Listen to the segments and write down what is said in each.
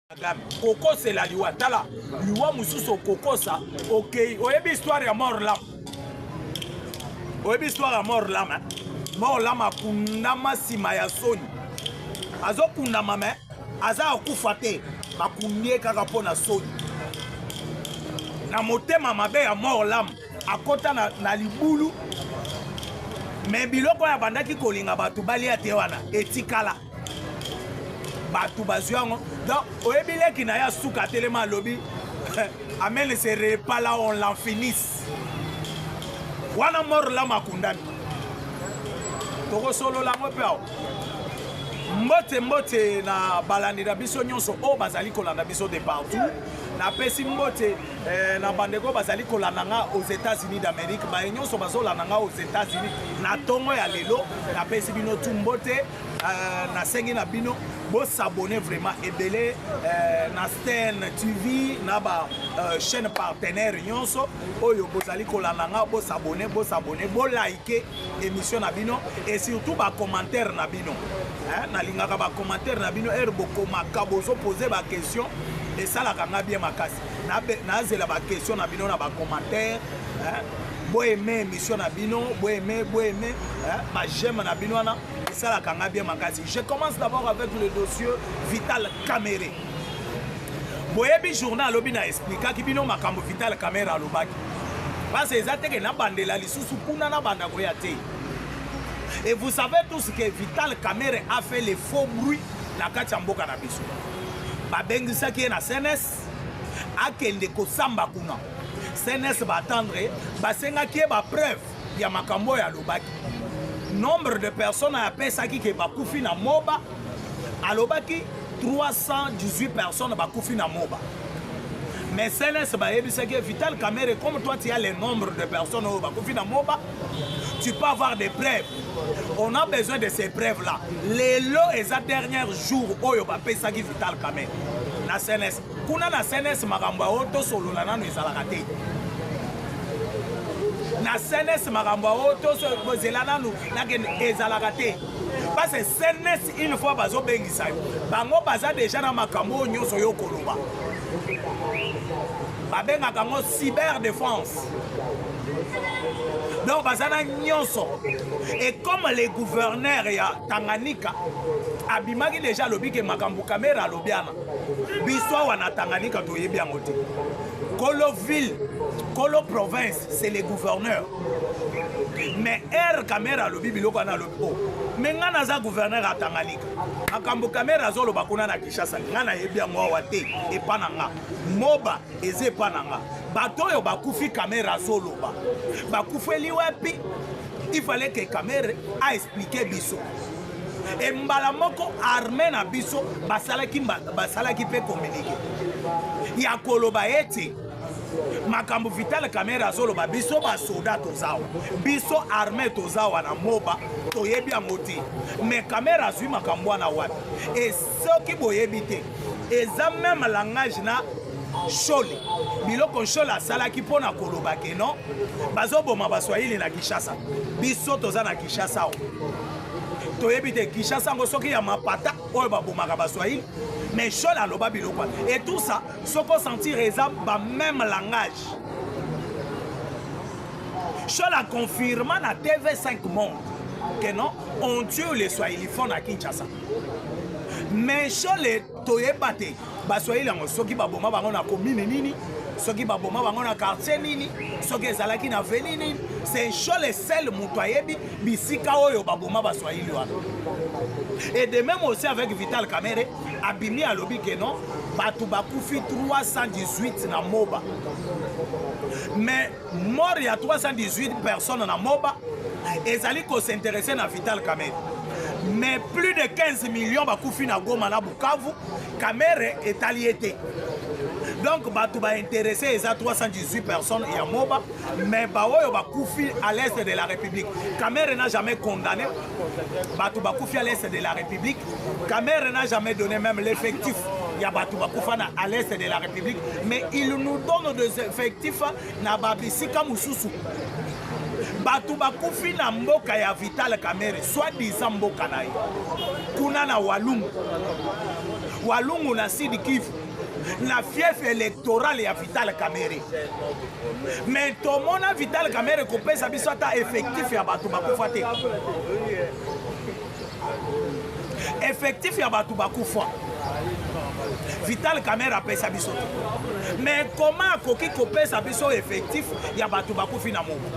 Koko c'est la liwa tala liwa mususu koko ça ok oyebi histoire ya mort là oyebi histoire ya mort là makundama sima ya soni azo kundama me aza akufa te bakundie kaka pona soni na motema mabe ya mort là akota na libulu me biloko ya bandaki kolinga batu balia te wana etikala batu bazwango donc oyebi leki na ya suka telema lobi amène ce repas là on l'en finisse wana mort là makundani toko solo la ngopeo mbote na balandi na biso nyonso o bazali kolanda biso de partout na pesi mbote na bandeko bazali kolanda nga aux États-Unis d'Amérique ba nyonso bazolanda nga aux États-Unis na tongo ya lelo na pesi bino tumbote na sengi na bino bo s'abonner vraiment ebele na Stern TV na ba chaîne partenaire nyonso oyo bozali kolanda nga bo s'abonner bo liker émission na bino et surtout ba commentaire na bino na lingaka ba commentaire na bino boko makabozo poser ba question et ça la kanga bien makasi na zela ba question na bino na ba commentaire bo aimer émission na bino bo aimer ba j'aime na bino na et ça la kanga bien makasi. Je commence d'abord avec le dossier Vital Kamerhe. Boyebi journal lobi na expliquer ki bino makambo Vital Kamerhe alobaki parce que ezate ke na bandela lisusu kuna na banda ko ya te. Et vous savez tous que Vital Kamerhe a fait les faux bruits na kati ya mboka na biso. Babengisaki na CNS akende kosamba kuna. CNS batendre basengaki ba preuve ya makambo ya lobaki. Nombre de personnes a pesaki ke bakufi na moba alobaki 318 personnes bakufi na moba. Mais CNS bayebisaki Vital Kamerhe comme toi tu as le nombre de personnes au bakufi na moba, tu peux avoir des preuves. On a besoin de ces preuves là. Les lots et les derniers jours oyo ba pesaki Vital Kamerhe na CNS. Kuna na CNS makambo auto solo na nanu ezalaka te. Na CNS makambo auto solo zelana nu na ezalaka te. Parce que CNS une fois bazo bengisa yo bango baza déjà na makambo nyonso yo koloba. Babengaka ngo cyber défense. Donc bazana nyonso. Et comme les gouverneurs ya Tanganyika abimaki déjà lobi ke makambo Kamerhe alobiana biso wana Tanganyika toyebi yango te. Kolo ville, Kolo province, c'est les gouverneurs. Mais Kamerhe alobi biloko na lobi. Mais nga naza gouverneur à Tanganyika. Makambo Kamerhe azoloba kuna na Kinshasa. Nga na yebi yango awa te epana nga. Moba eze epana nga. Bato yo bakufi Kamerhe azoloba. Bakufeli wapi? Il fallait que Kamerhe a expliqué biso. Et mbala moko armée na biso basalaki pe communiquer. Ya koloba ete makambo Vital Kamerhe azoloba biso ba soldat tozawa. Biso armée tozawa na moba toyebi yango te. Mais Kamerhe azui makambo wana wapi? Et soki boyebi te. Eza même langage na Sholi biloko Sholi asalaki mpona koloba ke non bazoboma baswahili na Kinshasa biso toza na Kinshasa toyebi te Kinshasa ngo soki ya mapata oyo babomaka baswahili mais Sholi aloba biloko et tout ça soko sentir eza ba même langage. Sholi a confirmé na TV5 Monde que non on tue les swahiliphones à Kinshasa. Mais Sholi toyeba te baswahili yango soki baboma bango na commune nini soki baboma bango na quartier nini soki ezalaki na veni nini c'est Sholi seul mutu ayebi bisika oyo baboma baswahili wana. Et de même aussi avec Vital Kamerhe abimi alobi ke non batu bakufi 318 na moba. Mais mort ya 318 personnes na moba ezali ko s'intéresser na Vital Kamerhe. Mais plus de 15 millions bakufi na Goma na Bukavu, Kamerhe est allié. Donc batu ba intéressé eza 318 personnes et à Moba, mais baoyo bakufi à l'est de la République. Kamerhe n'a jamais condamné batu bakufi à l'est de la République. Kamerhe n'a jamais donné même l'effectif. Il y a batu bakufana à l'est de la République, mais il nous donne des effectifs na babisika mususu. Batu bakufi na mboka ya Vital Kamerhe soit disant mboka na kuna na Walungu Walungu na Sud Kivu na fief électoral ya Vital Kamerhe. Mais tomona Vital Kamerhe kopesa biso ata effectif ya bato bakufa te. Effectif ya bato bakufa. Vital Kamerhe apesa biso te. Mais comment akoki kopesa biso effectif ya bato bakufi na mobu?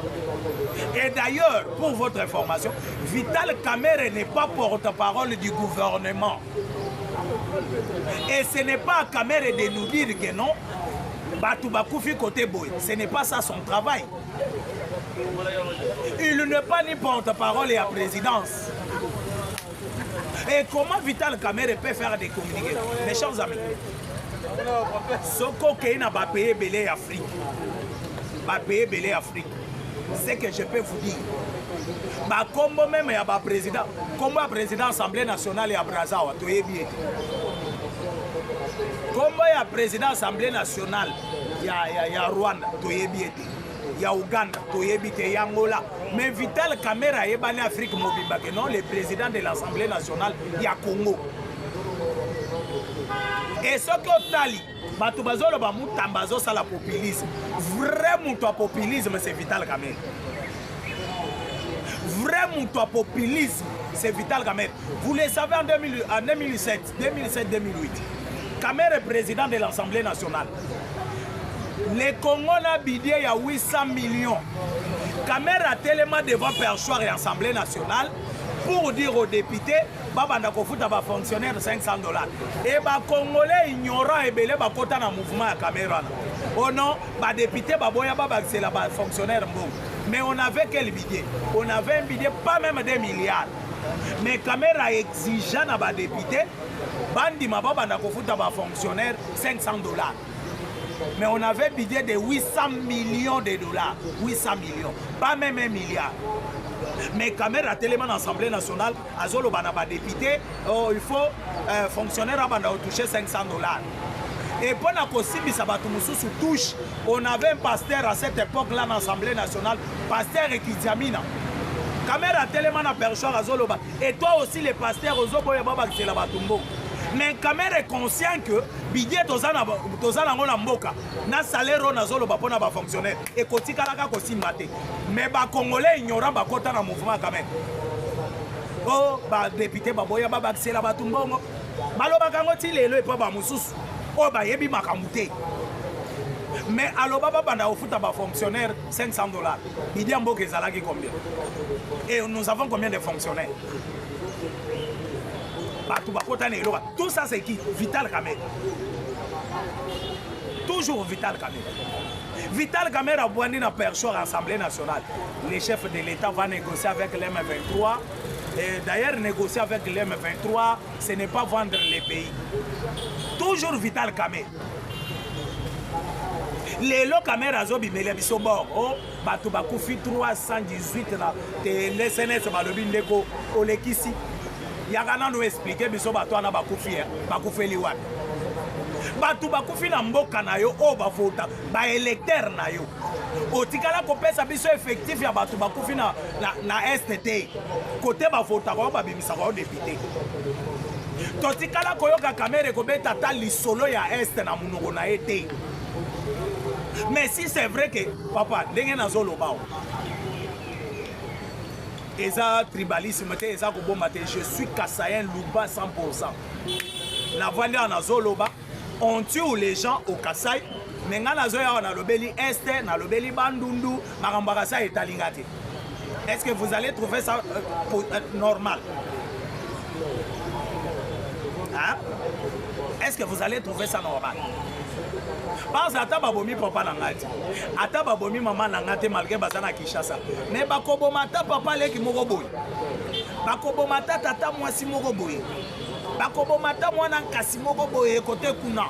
Et d'ailleurs, pour votre information, Vital Kamerhe n'est pas porte-parole du gouvernement. Et ce n'est pas à Kamerhe de nous dire que non, Batou Bakoufi côté boy. Ce n'est pas ça son travail. Il n'est pas ni porte-parole et à présidence. Et comment Vital Kamerhe peut faire des communiqués? Mes chers amis, ce qu'on a payé Belé Afrique, va payer Belé Afrique. C'est que je peux vous dire. Bah, comme même il y a un président, comme un président Assemblée nationale et à Brazzaville, tu es bien. Comme il y a un président Assemblée nationale, il y a Rwanda, tu es bien. Il y a Ouganda, tu es bien, il y a Angola. Mais Vital Kamerhe est en Afrique mobile, non, le président de l'Assemblée nationale, il y a Congo. Et ce que Tali, Batou Bazolo Bamutambazo, c'est la populisme. Vraiment, ton populisme, c'est Vital Kamerhe. Vraiment, ton populisme, c'est Vital Kamerhe. Vous le savez en 2007, 2008. Kamerhe est président de l'Assemblée nationale. Le Congo a bidé il y a 800 millions. Kamerhe a tellement devant perchoir et l'Assemblée nationale pour dire aux députés, Baba Kofuta va fonctionnaire de $500. Et les Congolais ignorants et belé bakota na mouvement à Kamerhe. Oh non, les députés c'est la fonctionnaire. Mais on avait quel budget? On avait un budget pas même des milliards. Mais Kamerhe a exigé à les députés, Bandi Baba Kofuta va fonctionnaire $500. Mais on avait un budget de 800 millions de dollars. 800 millions, pas même un milliard. Mais Kamerhe a tellement l'Assemblée nationale, Azolo Banaba député, il faut fonctionnaire à toucher $500. Et pour la possible, ça va tout touche. On avait un pasteur à cette époque-là dans l'Assemblée nationale, pasteur Ekidiamina. Kamerhe a tellement la personne à Zoloba. Et toi aussi, les pasteurs, Ozoboya Baba, c'est la Batumbo. Mais Kamerhe est conscient que Bidie Tozana Mboka, na salaire na Zoloba pour na fonctionnaire. Et Kotika Laka Kosimate. Mais les Congolais ignorant Bakota dans le mouvement quand même. Oh, député Baboya Baba, c'est la Batumbo. Baloba Kangoti, le Papa Moussous. Oh, Yebi Makamute. Mais Aloba Banda au foot à fonctionnaire $500. Il dit en Mboka Zalaki combien? Et nous avons combien de fonctionnaires? Tout ça c'est qui? Vital Kamerhe. Toujours Vital Kamerhe. Vital Kamerhe a bondi na perchoir à l'Assemblée nationale. Le chef de l'État va négocier avec l'M23. D'ailleurs, négocier avec l'M23, ce n'est pas vendre les pays. Toujours Vital Kamerhe. Les lots Kamerhe azobi mele biso bord. Oh, bato bakufi 318 na le SNS balobi ndeko olekisi. Yagana nous expliquer biso bato na bakufi bakufi liwat. Bato bakufi na mboka na yo o ba vota ba électeur na yo. Otikala kopesa biso effectif ya bato bakufi na STT. Côté ba vota ko ba bimisa ko député. Totikala koyoka Kamerhe ko beta ta lisolo ya est na munoko na été. Mais si c'est vrai que papa ndenge na zolo bao. Eza tribalisme te eza ko bomba te, je suis Kassayen Luba 100%. Na vanda na zoloba, on tue les gens au Kassai, mais nga na zoya na lobeli este, na lobeli bandundu, marambaka sa etalingate. Est-ce que vous allez trouver ça normal? Hein? Est-ce que vous allez trouver ça normal? Parce que ata babomi papa nangati, ata babomi maman nangati malgré bazana Kinshasa. Mais bakobo mata papa leki moko boy. Bakobo mata tata mwasi moko boy. Bakobo mata mwana nkasi moko boy côté kuna.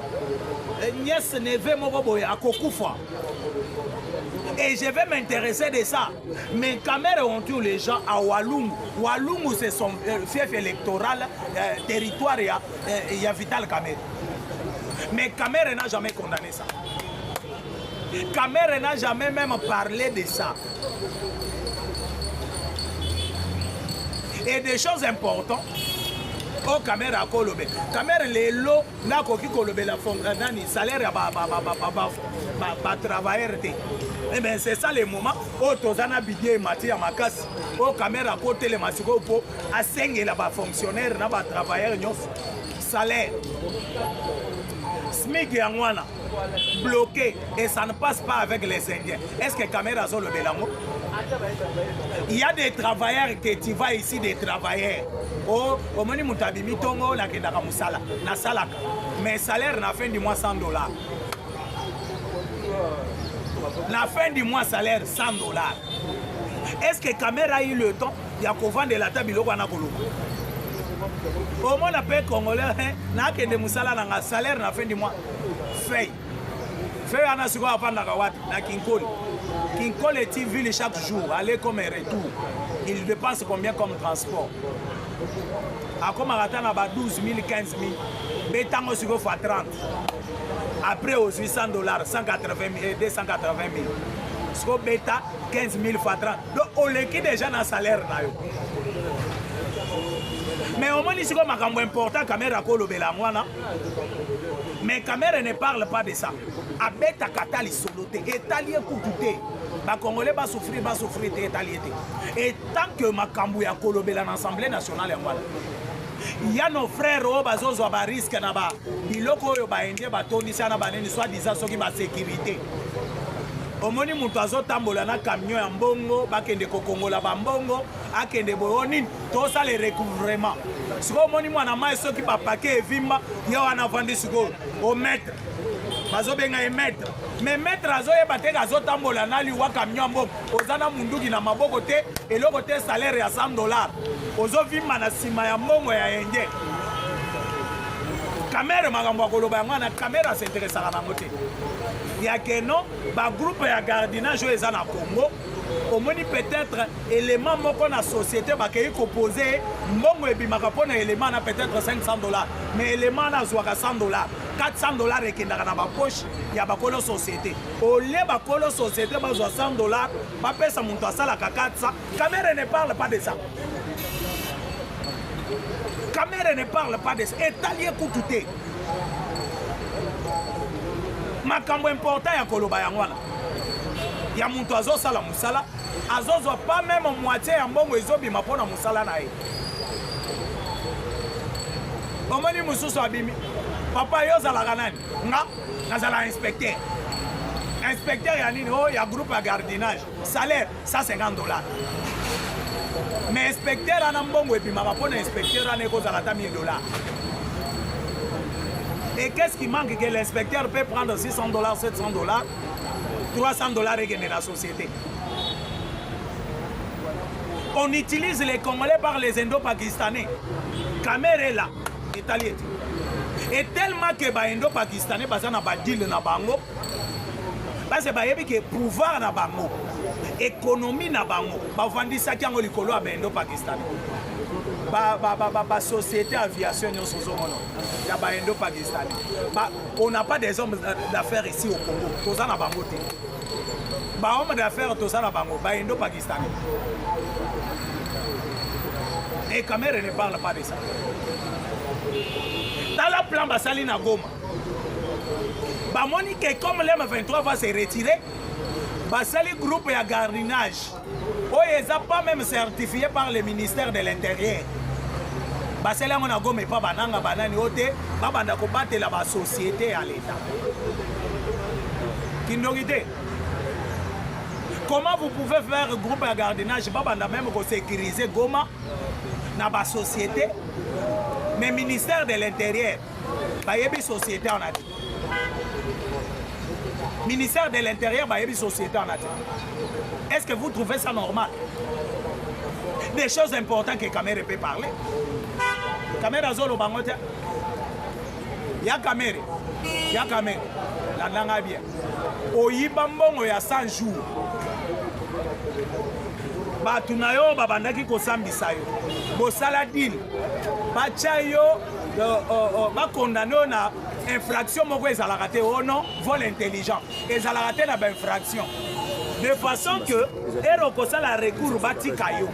Nièce neve moko boy akokufa. Et je vais m'intéresser de ça. Mais Kamerhe on tue les gens à Walungu. Walungu c'est son fief électoral, territoire il y a Vital Kamerhe. Mais Kamerhe n'a jamais condamné ça. Kamerhe n'a jamais même parlé de ça. Et des choses importantes, o caméra kolobe caméra lelo na koki kolobe la nani salaire ya ba travailleur te. Eh bien c'est ça le moment o tozana bidie mati ya makasi o caméra ko tele masiko po asengela ba fonctionnaire na ba travailleur nyos salaire SMIC yangwana bloqué et ça ne passe pas avec les Indiens. Est-ce que caméra sont le bélango? Il y a des travailleurs que tu vas ici, des travailleurs. Oh, au moni mutabimi tongo la kendaka musala, na salaka. Mais salaire na fin du mois $100. La fin du mois salaire $100. Est-ce que caméra a eu le temps? Il y a qu'au vent de la table wana koloko. Au moins, on congolais, n'a que des moussala dans un salaire à la fin du mois. Fait. Fait, on a souvent à prendre la Kinkole. Kinkole est une ville chaque jour, aller comme un retour. Il dépense combien comme transport? À comme à 12 000, 15 000. Bétango sur fois 30. Après aux $800, 180 000, 280 000. Sur bêta, 15 000 fois 30. Donc, on l'équipe déjà dans le salaire. Mais au moins, ici, comme un important, caméra kolobela mwana. Mais caméra ne parle pas de ça. Abeta katali soloté, italien koutouté. Les Congolais va souffrir, italiété. Et tant que Makambu ya kolobela dans l'Assemblée nationale, il y a nos frères qui ont un risque là-bas. Ils ont un soi-disant sécurité. Omoni mutu azotambola na camion ya mbongo bakende kokongola bambongo akende boyoni to ça le recouvrement siko omoni mwana mai soki ba paquet evimba yo wana vandi siko au maître bazobenga e maître mais maître azoyeba te azotambola na liwa camion mbongo ozana munduki na maboko te eloko te salaire ya $100 ozovimba na sima ya mbongo ya ende caméra makambo ya koloba yango na caméra s'intéressaka nango te ya que non ba groupe ya gardinage oyo eza na Congo omoni peut-être élément moko na société bakei koposer mbongo ebimaka mpo na élément na peut-être $500 mais élément na azwaka $100 $400 ekendaka na bapoche ya bakolo société olie bakolo société bazwa $100 bapesa moto asalaka 400. Caméra ne parle pas de ça. Caméra ne parle pas de ça. Italien koutouté. Makambo important ya koloba yangwana. Ya muntu azosala musala, azozwa pas même moitié ya mbongo ezobima pona musala na ye. Omoni mususu abimi. Papa yo zalaka nani? Nga nazala inspecteur. Inspecteur ya nini? Oh, ya groupe ya gardinage. Salaire $150. Mais inspecteur ana mbongo ebimaka pona inspecteur ana ekozala ta $1000. Et qu'est-ce qui manque que l'inspecteur peut prendre $600, $700, $300 et gagner la société? On utilise les Congolais par les Indo-Pakistanais. Caméra est là, Italie. Et tellement que les Indo-Pakistanais ont un deal na bango, parce que le pouvoir na bango, économie na bango, bavandi ça qui ont le colo à Indo-Pakistanais. La société aviation Indo-Pakistanais. On n'a pas des hommes d'affaires ici au Congo. Tous en Bango. Les hommes d'affaires tous en Bango, Indo-Pakistanais. Et Caméra ne parle pas de ça. Dans le plan Basali na Goma, Monique comme l'M23 va se retirer, Basali groupe ya gardinage. Oh, ils n'ont pas même certifié par le ministère de l'Intérieur. Basali on a gomme pas bananga banani ote, babanda ko battre la société à l'État. Kindogité. Comment vous pouvez faire un groupe de gardinage, babanda même ko sécuriser Goma na ba société, mais ministère de l'Intérieur, ba yebi société en a dit. Ministère de l'Intérieur, ba yebi société en a dit. Est-ce que vous trouvez ça normal? Des choses importantes que Caméra peut parler. Caméra zolo bangote. Ya Caméra. Ya Caméra. La nanga bien. Oyiba mbongo ya 100 jours. Batu na yo babandaki kosambisa yo. Bosala deal. Bacha yo ba condamné na infraction moko ezalaka te o non vol intelligent. Ezalaka te na ba infraction. De façon que Erokosala recours batika yo.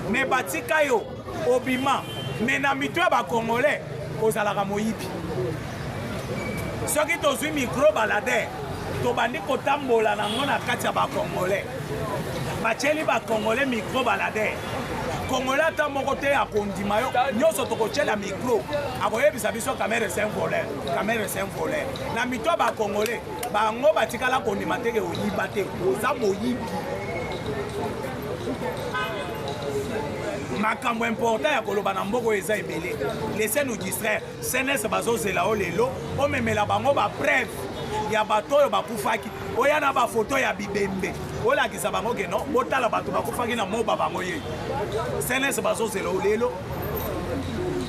Mais batika yo obima mais na mito ba congolais ozalaka moyibi soki tozwi micro balade tobandi kotambola nango na kati ya bacongolais batieli bacongolais micro balade congolais ata moko te akondima yo nyonso tokotiela micro akoyebisa biso camere c'est un voleur camere c'est un voleur na mito ya bacongolais bango batikala kondima teke oyiba te oza moyibi makambo important ya koloba na mboko eza ebele laissez nous distraire CNS bazozela o lelo omemela bango bapreuve ya bato oyo bakufaki oya na bafoto ya bibembe olakisa bango ke non botala bato bakufaki na moba bango ye CNS bazozela o lelo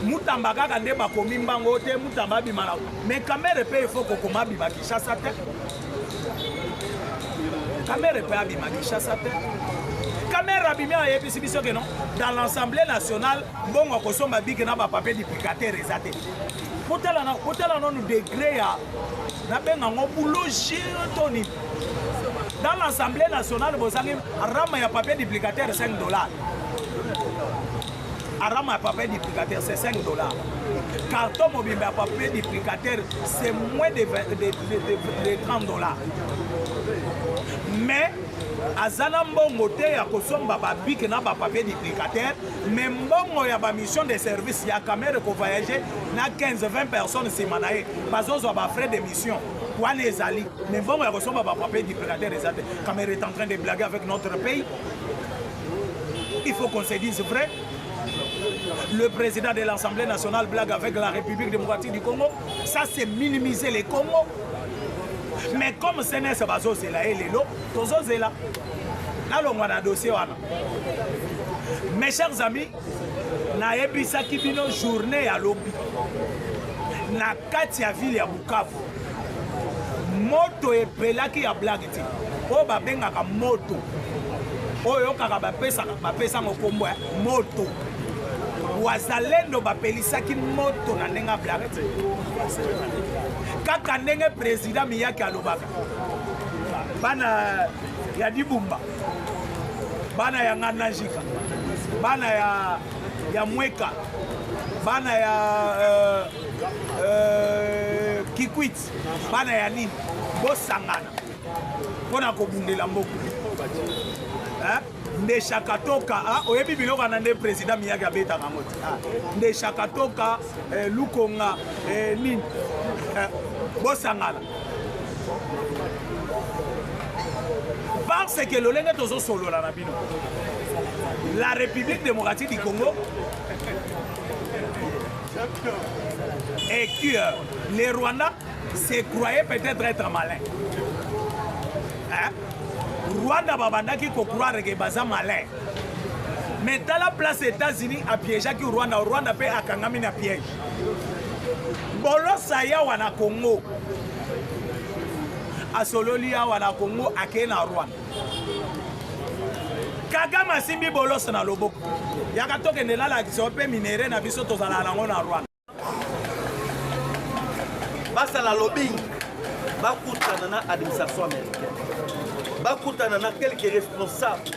mutamba kaka nde bakomi mbango te mutamba abima na mais kamere mpe ifo kokoma abima Kinshasa te kamere mpe abima Kinshasa te Kamera abimi ayebisi biso ke non dans l'Assemblée nationale bongo kosomba bike na bapapier duplicateur eza te potala nonu degré ya nabenga ngo boulot toni dans l'Assemblée nationale bozangi rama ya papier duplicateur $5 arama ya papier duplicateur c'est $5 carton mobimba ya papier duplicateur c'est moins de $30 mais azana mbongo te ya kosomba babike na bapapier duplicateur mais mbongo ya bamission de service ya camere kovoyage na 15-20 personnes nsima na ye bazozwa bafrais de mission wana ezali mais mbongo ya kosomba bapapier duplicateur eza te. Camere est en train de blaguer avec notre pays. Il faut qu'on se dise vrai. Le président de l'Assemblée nationale blague avec la République démocratique du Congo. Ça c'est minimiser les Congo. Mais comme CNS bazozela elelo tozozela nalongwa na dossier wana. Mes chers amis, nayebisaki bino journée ya lobi na kati ya ville ya Bukavu moto epelaki ya blague te oyo babengaka moto oyo kaka bapesa mokombo ya moto wazalendo bapelisaki moto na ndenge blague te kaka ndenge président Miyaki alobaka bana ya Dibumba bana ya Nganajika bana ya Mweka bana ya Kikwit bana ya nini bosangana mpona kobundela mboka nde shakatoka oyebi biloko na nde président Miyaki abetaka ngo te nde shakatoka lukonga nini bosangana parce que lolenge tozosolola na bino la République démocratique du Congo et que les Rwandais se croyaient peut-être être malins. Rwanda babandaki ko croire que baza malin. Mais dans la place États-Unis a piégé qui Rwanda pe akangami na piège. Bolosa ya wana Congo. Asololi ya wana Congo akena Rwanda. Kagame simbi bolosa na loboko. Yaka tokende la la kisope minere na biso tozala nango na Rwanda. Basa la lobbying bakutana na administration américaine. Bakutana na quelques responsables.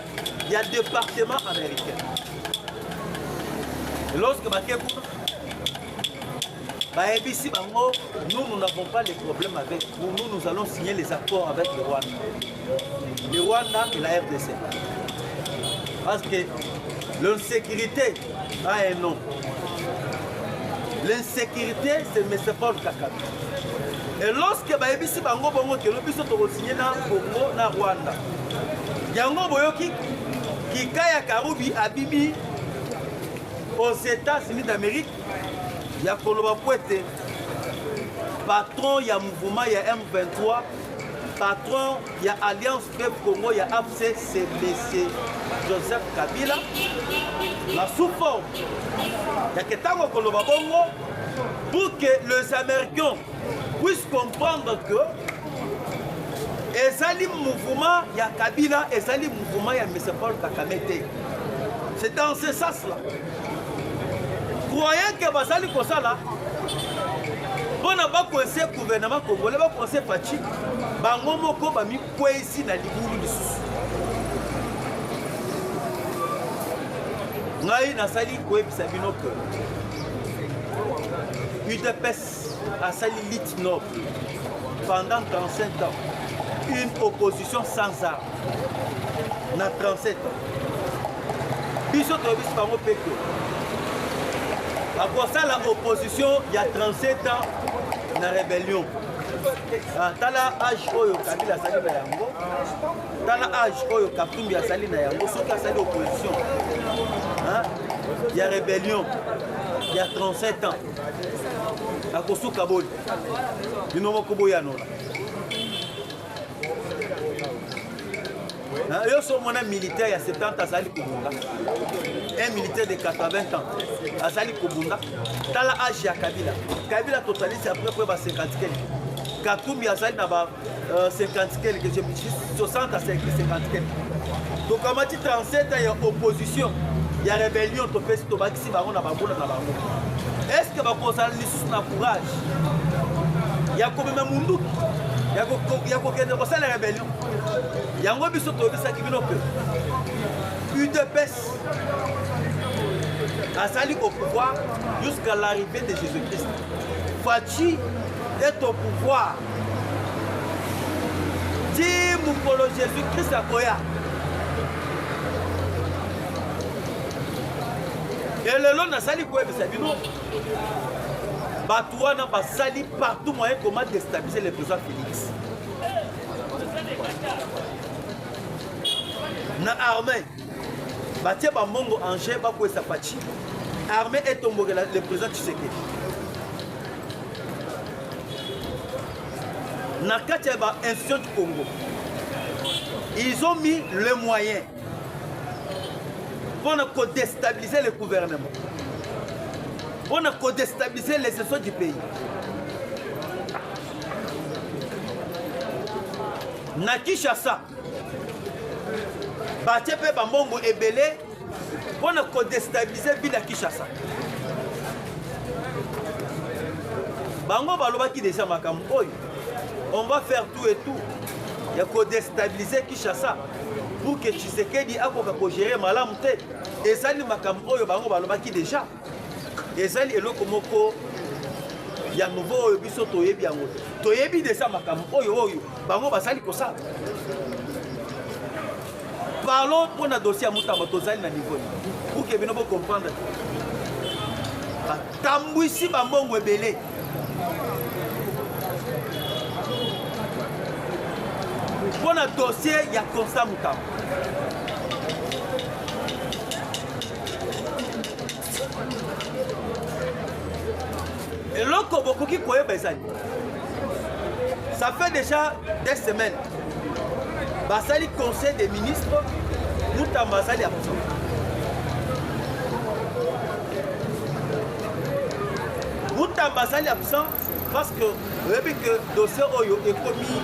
Il y a département américain. Et lorsque Bakekou Baebisi Bango, nous n'avons pas de problème avec vous. Nous allons signer les accords avec le Rwanda. Le Rwanda et la RDC. Parce que l'insécurité a un nom. L'insécurité, c'est M. Paul Kagame. Et lorsque Baebisi Bango Bango, que nous puissions signer dans Congo, dans Rwanda, Yango Boyoki, qui Kaya Karoubi Abibi aux États-Unis d'Amérique, il y a Koloba Pouete, patron, il y a mouvement, il y a M23, patron, il y a Alliance Peuple Congo, il y a AFC, c'est M. Joseph Kabila, la sous-forme. Il y a Ketango Koloba Bongo pour que les Américains puissent comprendre que ezali mouvement il y a Kabila, ezali mouvement il y a M. Paul Kagame. C'est dans ce sens-là. Croyant que bazali kosala, on n'a pas pensé au gouvernement congolais, on a pensé Fachi, bango moko bami kwesi na libulu lisusu. Ngai nasali koyebisa bino que UDPS a sali lit noble pendant 35 ans. Une opposition sans armes. Na 37 ans. Biso to biso bango peke. À ça la opposition il y a 37 ans na rébellion. Tala âge oyo Kabila sali na yango. Tala âge oyo Katumbi sali na yango. Soki sali opposition. Il y a rébellion. Il y a 37 ans. À Kosu Kaboli. Binomo Koboyano. Yo so mona militaire il y a 70 ans Azali Kobunda. Un militaire de 80 ans Azali Kobunda. Tala âge ya Kabila. Kabila totalise après ba 50 quelques. Katumbi Azali na ba 50 quelques, 60 à 50 quelques. Donc comme dit 37 ans il y a opposition, il y a rébellion to pesi to bakisi bango na bango na bango. Est-ce que ba posala lisusu na courage? Il y a comme même mundu. Il y a kokende ko sala rébellion. Yango biso to bisa kibino pe. UDPS a sali au pouvoir jusqu'à l'arrivée de Jésus-Christ. Fachi est au pouvoir. Dis Moukolo Jésus-Christ à Koya. Et le long a sali quoi bisa bino. Batouana va sali partout moyen comment déstabiliser le président Félix. Na armée, Batia Bamongo Angers, Bakou et Sapachi. Armée est tombée le président Tshisekedi. Na Katiaba, institution du Congo. Ils ont mis les moyens pour déstabiliser le gouvernement. Pour déstabiliser les institutions du pays. Na Kinshasa, Batia pe Bambongo ebele pour déstabiliser la ville de Kinshasa. Bango balobaki déjà makambo oyo. On va faire tout et tout. Il y a déstabiliser Kinshasa pour que Tshisekedi akoka ko gérer malamu te. Ezali makambo oyo bango balobaki déjà. Ezali eloko moko ya nouveau oyo biso toyebi yango. Toyebi déjà makambo oyo bango basali ko ça. Parlons pour un dossier à Moutamba Tozali na niveau. Pour que vous comprendre. Tambouissi Bambongo Ebele. Pour un dossier, il y a Constant Moutamba. Et l'autre beaucoup qui croyait Bezani. Ça fait déjà des semaines. Basali conseil des ministres, Moutamba Basali absent. Moutamba Basali absent parce que le dossier Oyo est commis,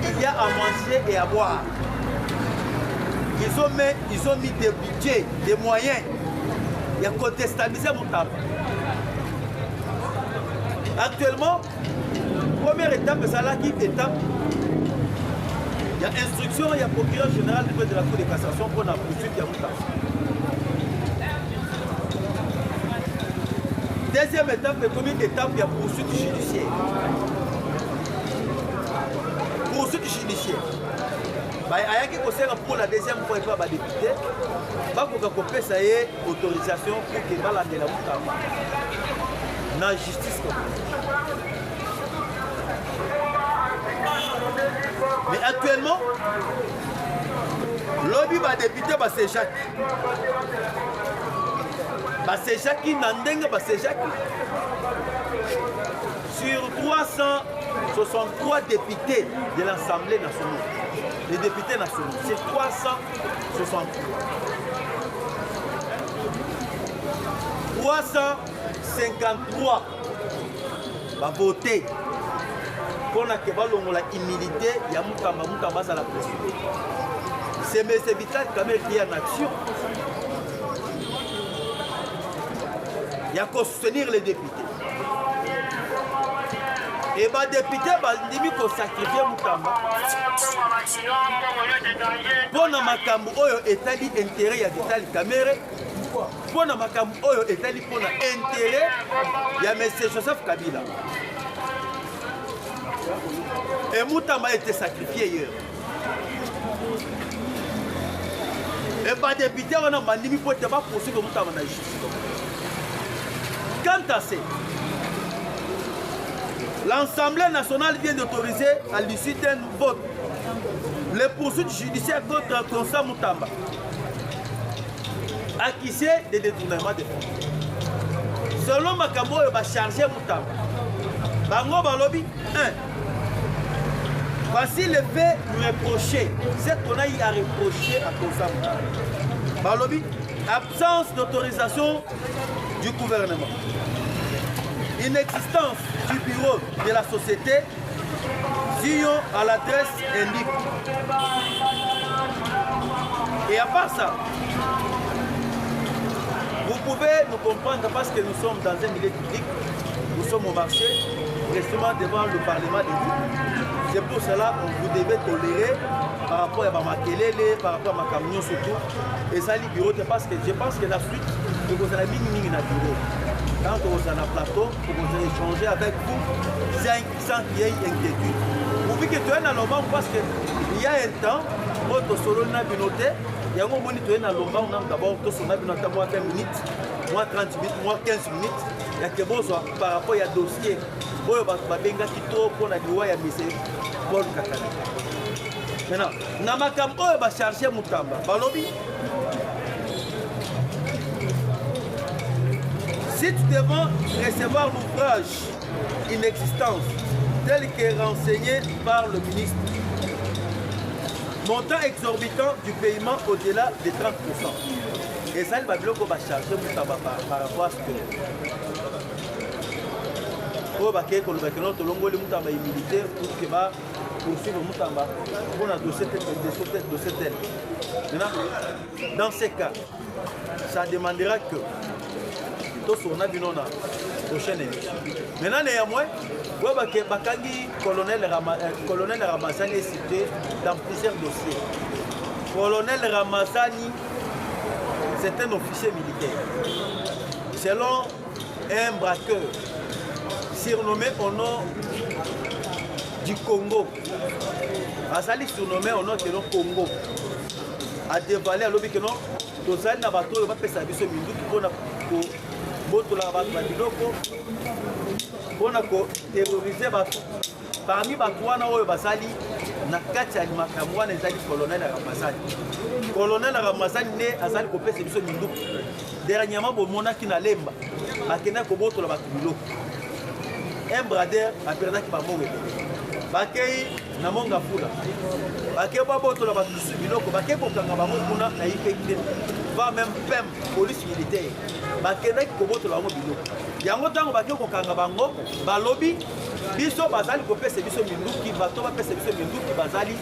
il y a à manger et à boire. Ils ont mis des budgets, des moyens. Il y a contestabilisé Moutamba. Actuellement, première étape, c'est là qui étape. Il y a instruction, il y a procureur général de la Cour de cassation pour la poursuite de Moutamba. Deuxième étape, la première étape, il y a poursuite judiciaire. Poursuite judiciaire. Il y a pour la deuxième fois, il y a des députés. Il y a autorisation pour que la Moutamba. Dans la justice. Mais actuellement, lobby va député c'est Jacques. C'est Jacques qui n'endenge c'est Jacques. Sur 363 députés de l'Assemblée nationale, les députés nationaux, c'est 363. 353 va voter. Pour que l'humilité, il y a Moutamba à la pression. C'est mes habitants qui est en action. Il y a qu'à soutenir les députés. Et les députés, ils ont sacrifié Moutamba. Pour que Makambo ait intérêt à l'État caméra, pour na makambo oyo etali pour na intérêt ya monsieur Joseph Kabila. Et Moutamba a été sacrifié hier. Et pas député, on a mandimi pour te pas poursuivre Moutamba na justice. Quant à ça, l'Assemblée nationale vient d'autoriser à l'issue d'un vote les poursuites judiciaires contre Constant Moutamba, accusé de détournement de fonds. Selon Makambo, il va charger Moutamba. Bango Balobi, 1. Voici le fait reproché. C'est qu'on a eu à reprocher à Constant Moutamba. Balobi, absence d'autorisation du gouvernement. Inexistence du bureau de la société signon à l'adresse indique. Et à part ça, vous pouvez nous comprendre parce que nous sommes dans un milieu public, nous sommes au marché, récemment devant le Parlement de vous. C'est pour cela que vous devez tolérer par rapport à Makelele, par rapport à ma camion surtout. Et ça, les bureaux, parce que je pense que la suite, vous avez mis dans le bureau. Quand vous êtes en plateau, vous allez échanger avec vous sans qu'il y ait inquiétude. Vous voyez que tu es dans le moment parce qu'il y a un temps, votre solo n'a pas noté. Il y a un moment où tu es dans le moment où d'abord, tu es dans moins 20 minutes, moins 30 minutes, moins 15 minutes. Il y a que bon, par rapport à dossier, il y a des gens qui sont pour la loi, il y a M. Paul Kakane. Maintenant, dans ma campagne, il va charger Moutamba. Balobi. Si tu devons recevoir l'ouvrage inexistence tel que renseigné par le ministre, montant exorbitant du paiement au-delà de 30%. Et ça, il va charger Moutamba par rapport à ce que... Pour poursuivre Moutamba pour un dossier tel. Dans ces cas, ça demandera que tous on a vu dans la prochaine émission. Maintenant, néanmoins, colonel Ramazani est cité dans plusieurs dossiers. Colonel Ramazani, c'est un officier militaire. Selon un braqueur surnommé au nom du Congo, Azali surnommé au nom du Congo, a dévalé à l'objet que non, Tozali na bateau va faire sa vie sur Minduki pour botola bato ba biloko mpona koterrorize bato parmi bato wana oyo bazali na kati ya makambo wana ezali colonel Ramazani. Colonel Ramazani nde azali kopesa biso minduki dernièrement bomonaki na lemba bakendaki kobotola bato biloko un brader aperdaki bambongo ebele bakei na monga fula bakei babotola bato biloko bakei kokanga bango kuna na yipekite va même PEM police militaire bakendaki kobotola bango biloko yango ntango bakei kokanga bango balobi biso bazali kopesa biso minduki bato bapesa biso minduki bazali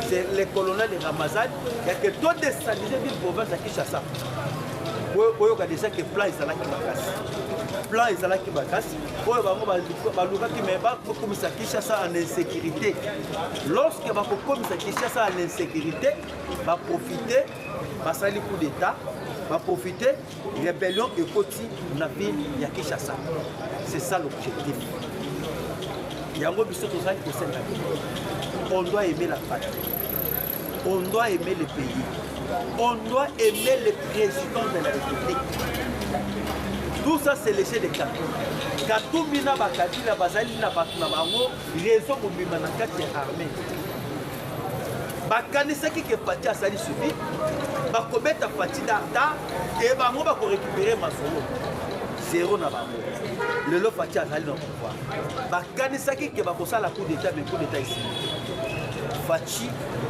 c'est le colonel de Ramazani ya que tout déstabiliser ville province ya Kinshasa oyoka déjà que plan ezalaki makasi oyo bango balukaki me bakokomisa Kinshasa en insécurité. Lorsque bakokomisa Kinshasa en insécurité baprofite basali coup d'état baprofite rébellion ekoti na ville ya Kinshasa. C'est ça l'objectif. Yango biso tozali kosenga on doit aimer la patrie, on doit aimer le pays, on doit aimer le président de la République. Tout ça c'est l'échec de Katumbi. Katumbi na bakadila bazali na bato na bango raison mobima na kati ya armée bakanisaki ke Fati asali subi bakobeta Fati data et bango bakorécupérer masolo zéro na bango lelo Fati azali na pouvoir bakanisaki ke bakosala coup d'état mais coup d'état ici Fati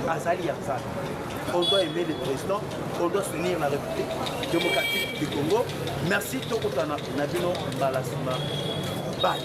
azali ya ça. On doit aimer le président, on doit soutenir la République démocratique du Congo. Merci Tokotana Nabino Balasima. Bye.